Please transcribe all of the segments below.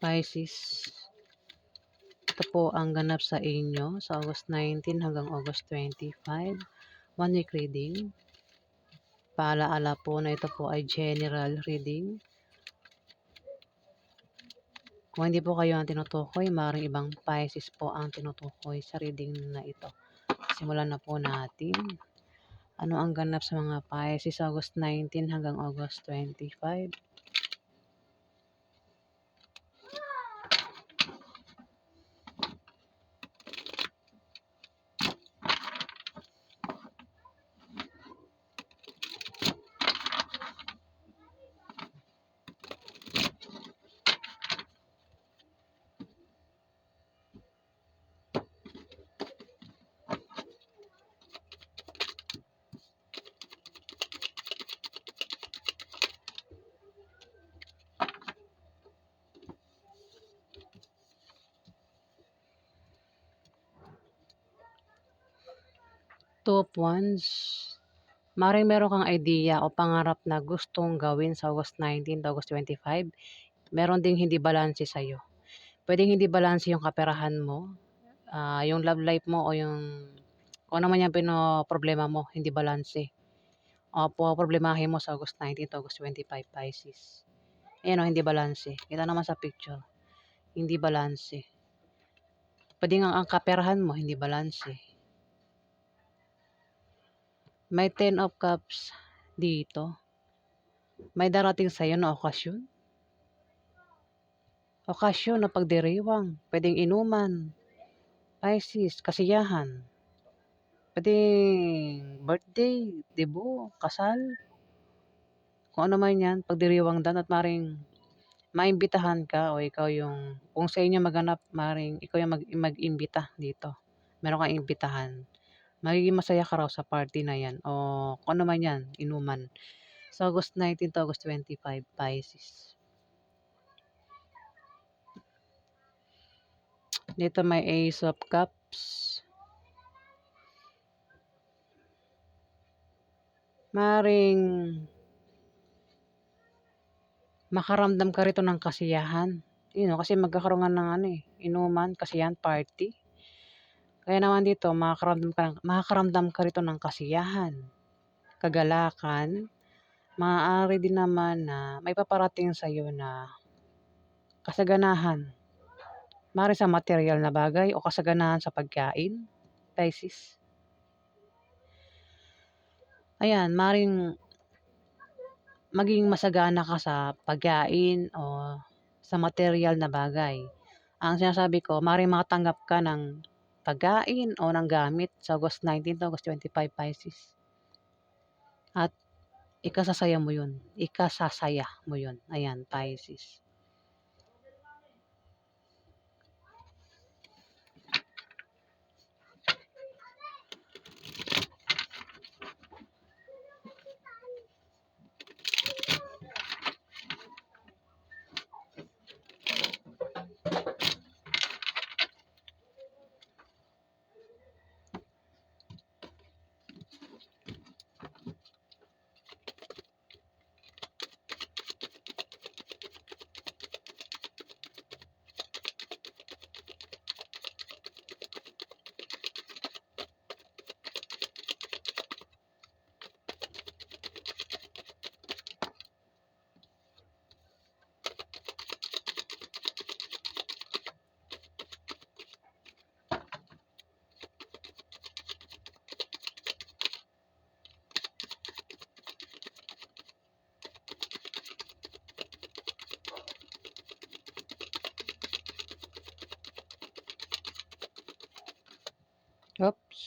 Pisces, ito po ang ganap sa inyo sa August 19 hanggang August 25. 1 week reading. Paalaala po na ito po ay general reading. Kung hindi po kayo ang tinutukoy, maaaring ibang Pisces po ang tinutukoy sa reading na ito. Simulan na po natin. Ano ang ganap sa mga Pisces August 19 hanggang August 25? Two of Wands. Maring meron kang idea o pangarap na gustong gawin sa August 19 to August 25. Meron ding hindi balanse sa'yo. Pwedeng hindi balanse yung kaperahan mo, yung love life mo o yung kung ano man yung problema mo, hindi balanse. O problemahin mo sa August 19 to August 25, Pisces. Ayan o, hindi balanse. Kita naman sa picture. Hindi balanse. Pwede nga ang kaperahan mo, hindi balanse. May 10 of Cups dito. May darating sa'yo na okasyon. Okasyon na pagdiriwang. Pwedeng inuman. Pisces, kasiyahan. Pwedeng birthday, debut, kasal. Kung ano man yan, pagdiriwang dan at maring maimbitahan ka o ikaw yung, kung sa inyo maganap, maring ikaw yung mag-imbita dito. Meron kang imbitahan. Magiging masaya ka raw sa party na yan o kung ano man yan, inuman. Sa August 19 to August 25, Pisces. Dito may Ace of Cups. Maring makaramdam ka rito ng kasiyahan. Kasi magkakaroon nga ng inuman, kasiyahan, party. Kaya naman dito, makakaramdam ka rito ng kasiyahan, kagalakan. Maaari din naman na may paparating sa iyo na kasaganahan. Maaari sa material na bagay o kasaganahan sa pagkain, Pisces. Ayan, maaaring maging masagana ka sa pagkain o sa material na bagay. Ang sinasabi ko, maaaring makatanggap ka ng pagkain o ng gamit sa August 19 to August 25, Pisces. At ikasasaya mo yun. Ikasasaya mo yun. Ayan, Pisces. Oops.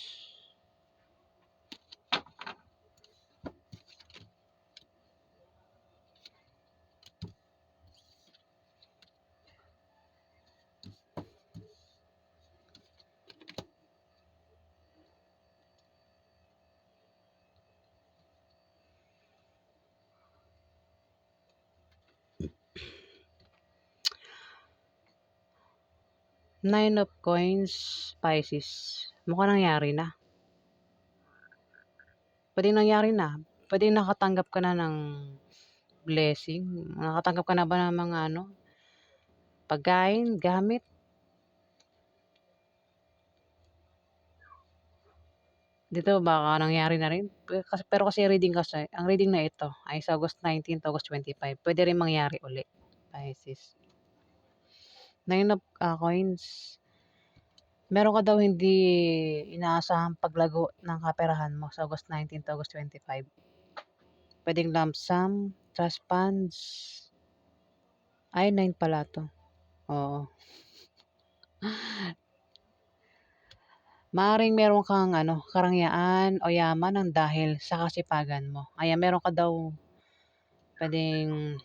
Nine of Coins, Pisces. Mukhang nangyari na. Pwede nangyari na. Pwede nakatanggap ka na ng blessing. Nakatanggap ka na ba ng mga pagkain, gamit. Dito baka nangyari na rin. Pero kasi ang reading na ito ay sa August 19 to August 25. Pwede rin mangyari uli. Pisces. Nine of coins. Meron ka daw hindi inaasahang paglago ng kaperahan mo sa August 19 to August 25. Pwedeng lump sum, trust funds. Ay, 9 pala to. Oo. Maaring meron kang karangyaan o yaman ng dahil sa kasipagan mo. Ayan, meron ka daw pwedeng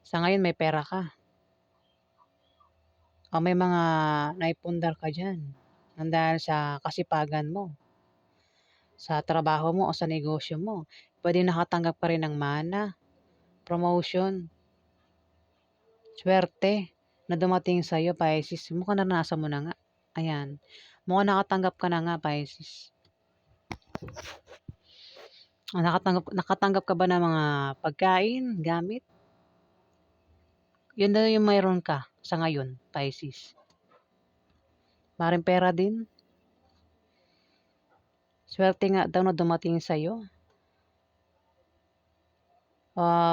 sa ngayon may pera ka. O may mga naipundar ka dyan ng dahil sa kasipagan mo, sa trabaho mo o sa negosyo mo. Pwede nakatanggap ka rin ng mana, promotion, swerte na dumating sa'yo, Pisces. Mukhang naranasan mo na nga. Ayan. Mukhang nakatanggap ka na nga, Pisces. Nakatanggap ka ba ng mga pagkain, gamit? Yun na yung mayroon ka sa ngayon, Pisces. Maring pera din. Swerte nga daw na dumating sa'yo.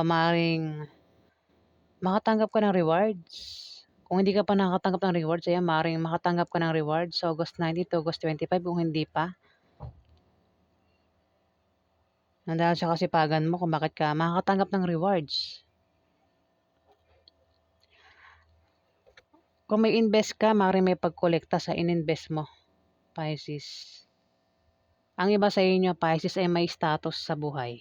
Maring makatanggap ka ng rewards. Kung hindi ka pa nakatanggap ng rewards, ayan, maring makatanggap ka ng rewards sa August 19 to August 25 kung hindi pa. Dahil sa kasipagan mo kung bakit ka makakatanggap ng rewards. Kung may invest ka, maring may pagkolekta sa ininvest mo, Pisces. Ang iba sa inyo, Pisces, ay may status sa buhay.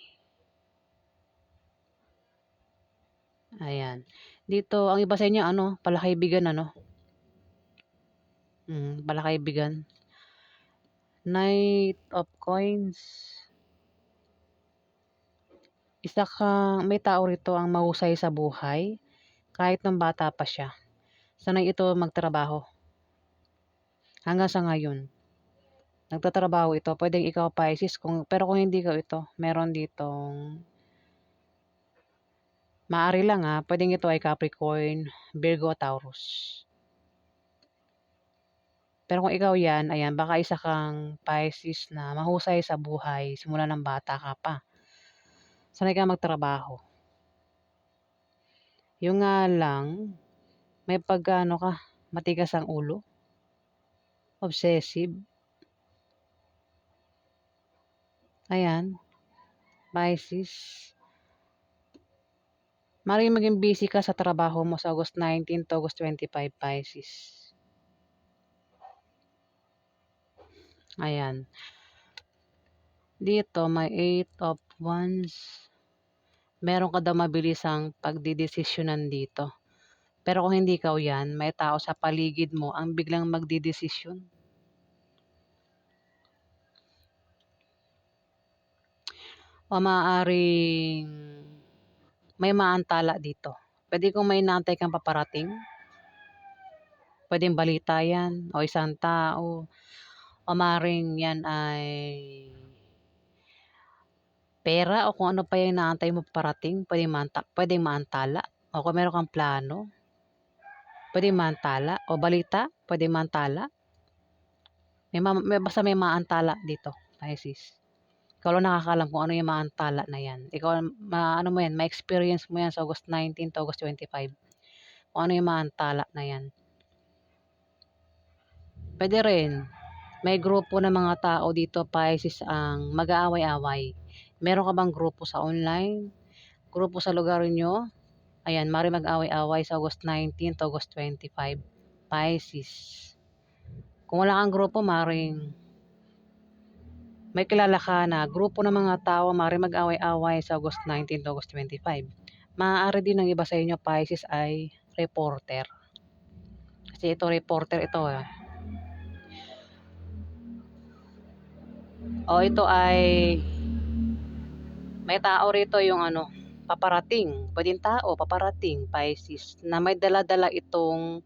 Ayan. Dito, ang iba sa inyo, palakaibigan, palakaibigan. Knight of Coins. May tao rito ang mahusay sa buhay, kahit nung bata pa siya. Sanay ito magtrabaho. Hanggang sa ngayon. Nagtatrabaho ito. Pwedeng ikaw, Pisces, pero kung hindi ka ito, meron ditong maaari lang pwedeng ito ay Capricorn, Virgo, Taurus. Pero kung ikaw yan, ayan, baka isa kang Pisces na mahusay sa buhay simula ng bata ka pa. Sanay ka magtrabaho. Yung nga lang, may matigas ang ulo. Obsessive. Ayan, Pisces. Maring maging busy ka sa trabaho mo sa August 19 to August 25, Pisces. Ayan. Dito, may 8 of Wands. Meron ka daw mabilisang pagdidesisyonan dito. Pero kung hindi ikaw yan, may tao sa paligid mo ang biglang magdidesisyon. O maaaring may maantala dito. Pwede kung may inaantay kang paparating. Pwedeng balita yan o isang tao. O maaaring yan ay pera o kung ano pa yung inaantay mo paparating. Pwedeng maantala. O kung meron kang plano, pwedeng maantala. O balita, pwedeng maantala. Basta may maantala dito, Pisces. Ikaw lang nakakalam kung ano yung maantala na yan. Ikaw, ma-experience mo yan sa August 19 to August 25. Kung ano yung maantala na yan. Pwede rin, may grupo ng mga tao dito, Pisces, ang mag-aaway-away. Meron ka bang grupo sa online? Grupo sa lugar nyo? Ayan, mari mag-away-away sa August 19 to August 25. Pisces. Kung wala kang grupo, may kilala ka na grupo ng mga tao mari mag-away-away sa August 19 to August 25. Maaari din ng iba sa inyo, Pisces, ay reporter. Kasi ito, reporter ito. O ito ay may tao rito yung paparating. Pwedeng tao, paparating, Pisces, na may dala-dala itong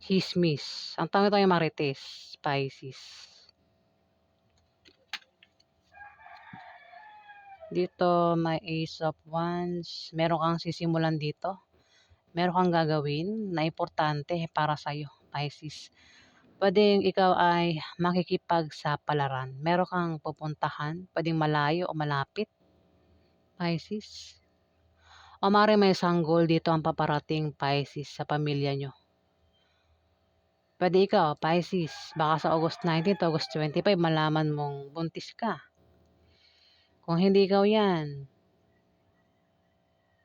chismis. Ang tawag ito ay marites, Pisces. Dito may Ace of Wands. Meron kang sisimulan dito. Meron kang gagawin na importante para sa'yo, Pisces. Puwedeng ikaw ay makikipagsapalaran. Meron kang pupuntahan, puwedeng malayo o malapit, Pisces. O maaaring may sanggol dito ang paparating, Pisces, sa pamilya niyo. Puwede ikaw, Pisces, baka sa August 19 to August 25 malaman mong buntis ka. Kung hindi ikaw 'yan,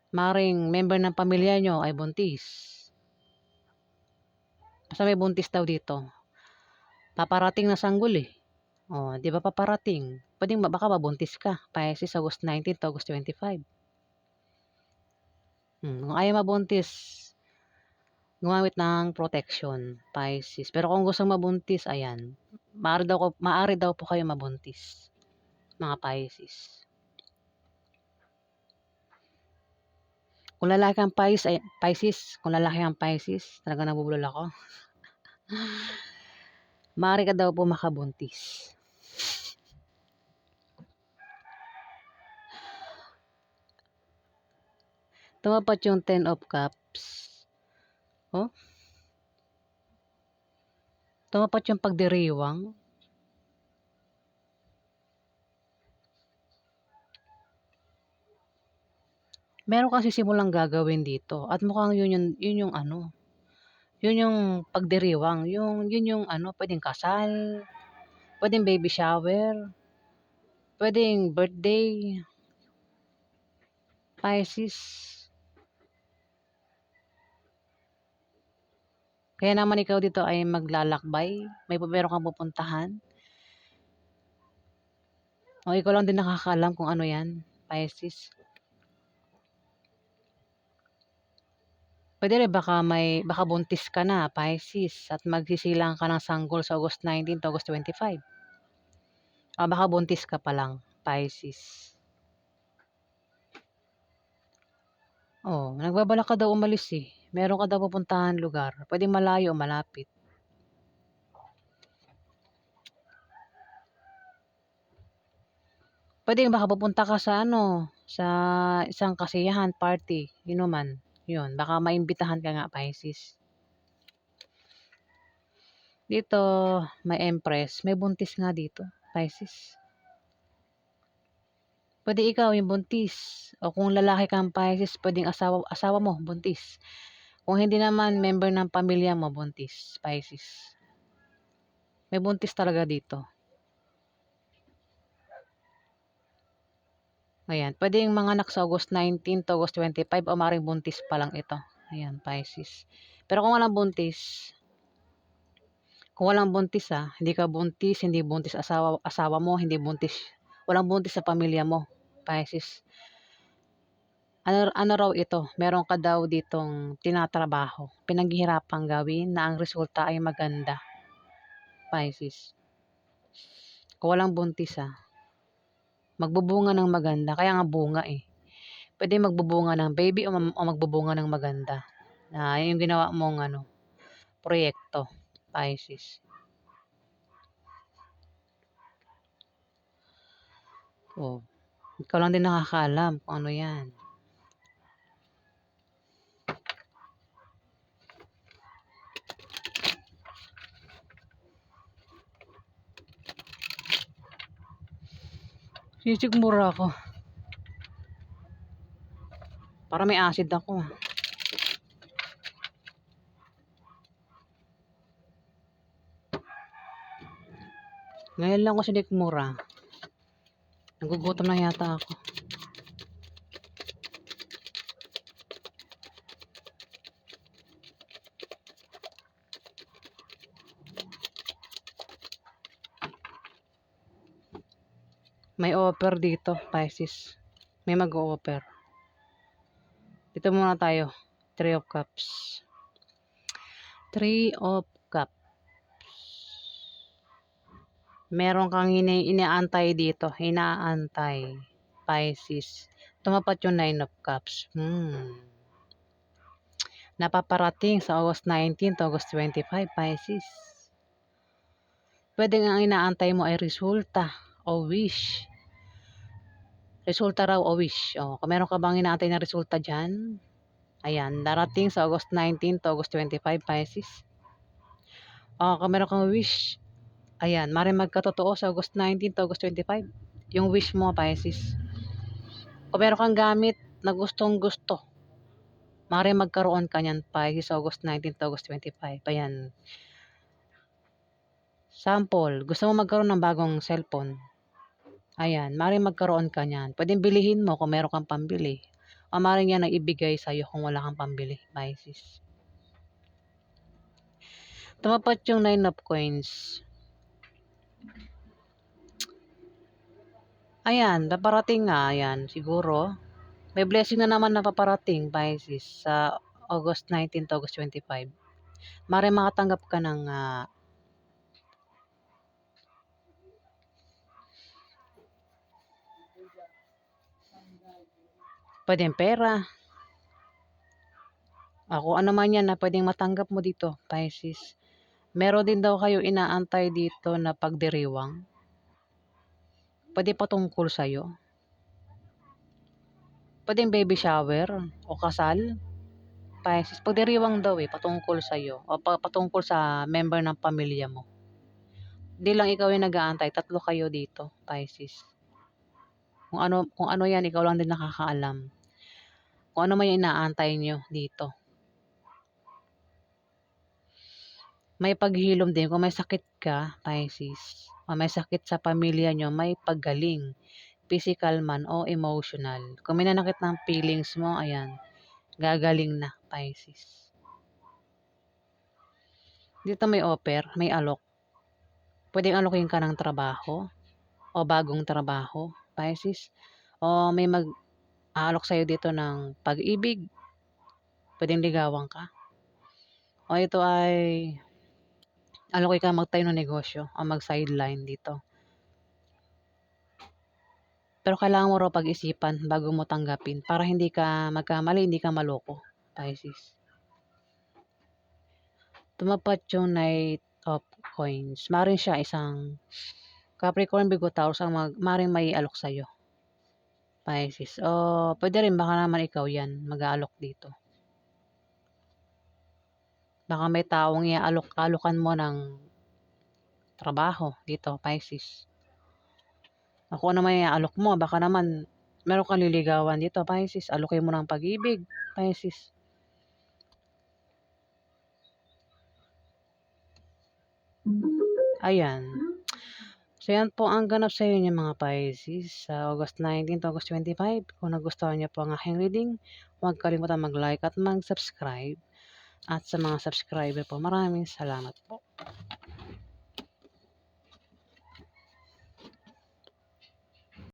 maaaring member ng pamilya niyo ay buntis. Basta may buntis daw dito. Paparating na sanggol, eh. Oh, 'di ba paparating? Puwedeng baka mabuntis ka, Pisces, August 19 to August 25. Kung ayaw mabuntis, gumamit ng protection, Pisces. Pero kung gustong mabuntis, ayan, maaari daw po kayo mabuntis, mga Pisces. Kung lalaki ang Pisces, kung lalaki ang Pisces, talagang nabubulol ako. Maaari ka daw po makabuntis. Tumapat yung 10 of Cups. Oh, tumapat yung pagdiriwang. Meron kasi simulang gagawin dito at mukhang yun yung ano, yun yung pagdiriwang, yun yung ano, puwedeng kasal, puwedeng baby shower, puwedeng birthday, Pisces. Kaya naman ikaw dito ay maglalakbay, meron kang pupuntahan. O ikaw lang din nakakaalam kung ano 'yan, Pisces. Puwede rin baka buntis ka na, Pisces, at magsisilang ka ng sanggol sa August 19 to August 25. O baka buntis ka pa lang, Pisces. Oh, nagbabalak ka daw umalis, eh. Meron ka daw pupuntahan lugar, puwedeng malayo o malapit. Puwedeng baka pupunta ka sa ano, sa isang kasiyahan, party, inuman, 'yun. Baka maimbitahan ka nga, Pisces. Dito may Empress, may buntis nga dito, Pisces. Puwede ikaw yung buntis o kung lalaki kang Pisces, puwedeng asawa mo buntis. Kung hindi naman member ng pamilya mo buntis, Pisces. May buntis talaga dito. Ayan, puwedeng manganak sa August 19 to August 25 o maaaring buntis pa lang ito. Ayan, Pisces. Pero kung walang buntis, hindi ka buntis, hindi buntis asawa mo, hindi buntis, walang buntis sa pamilya mo, Pisces. Ano raw ito, meron ka daw ditong tinatrabaho, pinaghihirapang gawin na ang resulta ay maganda, Pisces. Kung walang buntis, magbubunga ng maganda, kaya nga bunga, eh. Puwede magbubunga ng baby o magbubunga ng maganda, na yung ginawa mong ano, proyekto, Pisces. Oh, ikaw lang din nakakaalam kung ano 'yan. Sisikmura ako. Parang may acid ako. Ngayon lang ako sinikmura. Nagugutom na yata ako. May offer dito, Pisces. May mag-o-offer. Dito muna tayo. 3 of Cups. 3 of Cups. Meron kang inaantay dito. Inaantay, Pisces. Tumapat yung 9 of Cups. Napaparating sa August 19 to August 25, Pisces. Pwede nga ang inaantay mo ay resulta o wish. Resulta raw o wish. O, kung meron ka bang inaantay na resulta dyan, Ayan, darating sa August 19 to August 25, Pisces. Kung meron kang wish, ayan, maaaring magkatotoo sa August 19 to August 25. Yung wish mo, Pisces. Kung meron kang gamit na gustong-gusto, maaaring magkaroon ka niyan, Pisces, sa August 19 to August 25. Ayan. Sample, gusto mo magkaroon ng bagong cellphone. Ayan, maaaring magkaroon ka niyan. Pwedeng bilihin mo kung meron kang pambili. O maaaring yan ang ibigay sa'yo kung wala kang pambili, Pisces. Tumapat yung 9 of coins. Ayan, paparating nga, ayan, siguro. May blessing na naman na paparating, Pisces, sa August 19 to August 25. Maaaring makatanggap ka ng pwedeng pera. Kung ano man yan na pwedeng matanggap mo dito, Pisces. Meron din daw kayo inaantay dito na pagdiriwang. Pwede patungkol sa'yo. Pwedeng baby shower o kasal. Pisces, pagdiriwang daw patungkol sa'yo o patungkol sa member ng pamilya mo. Di lang ikaw yung nag-aantay, 3 kayo dito, Pisces. Kung ano yan, ikaw lang din nakakaalam. Kung ano man yung inaantay nyo dito. May paghilom din. Kung may sakit ka, Pisces, o may sakit sa pamilya nyo, may paggaling. Physical man o emotional. Kung may nanakit ng feelings mo, ayan, gagaling na, Pisces. Dito may offer, may alok. Pwedeng alokin ka ng trabaho o bagong trabaho, Pisces. O may mag-aalok sa'yo dito ng pag-ibig. Pwedeng ligawan ka. O ito ay alokin ka magtayo ng negosyo o mag-sideline dito. Pero kailangan mo raw pag-isipan bago mo tanggapin para hindi ka magkamali, hindi ka maloko, Pisces. Tumapat yung Knight of Coins. Maaaring siya isang Capricorn, Virgo, Taurus ang maaaring may alok sa'yo, Pisces. O pwede rin, baka naman ikaw yan, mag-aalok dito. Baka may taong iaalok-alokan mo ng trabaho dito, Pisces. Kung ano may iaalok mo, baka naman meron kang liligawan dito, Pisces. Alokin mo ng pag-ibig, Pisces. Ayan. So, yan po ang ganap sa inyo mga Pisces sa August 19 to August 25. Kung nagustuhan niyo po ang aking reading, huwag kalimutan mag-like at mag-subscribe. At sa mga subscriber po, maraming salamat.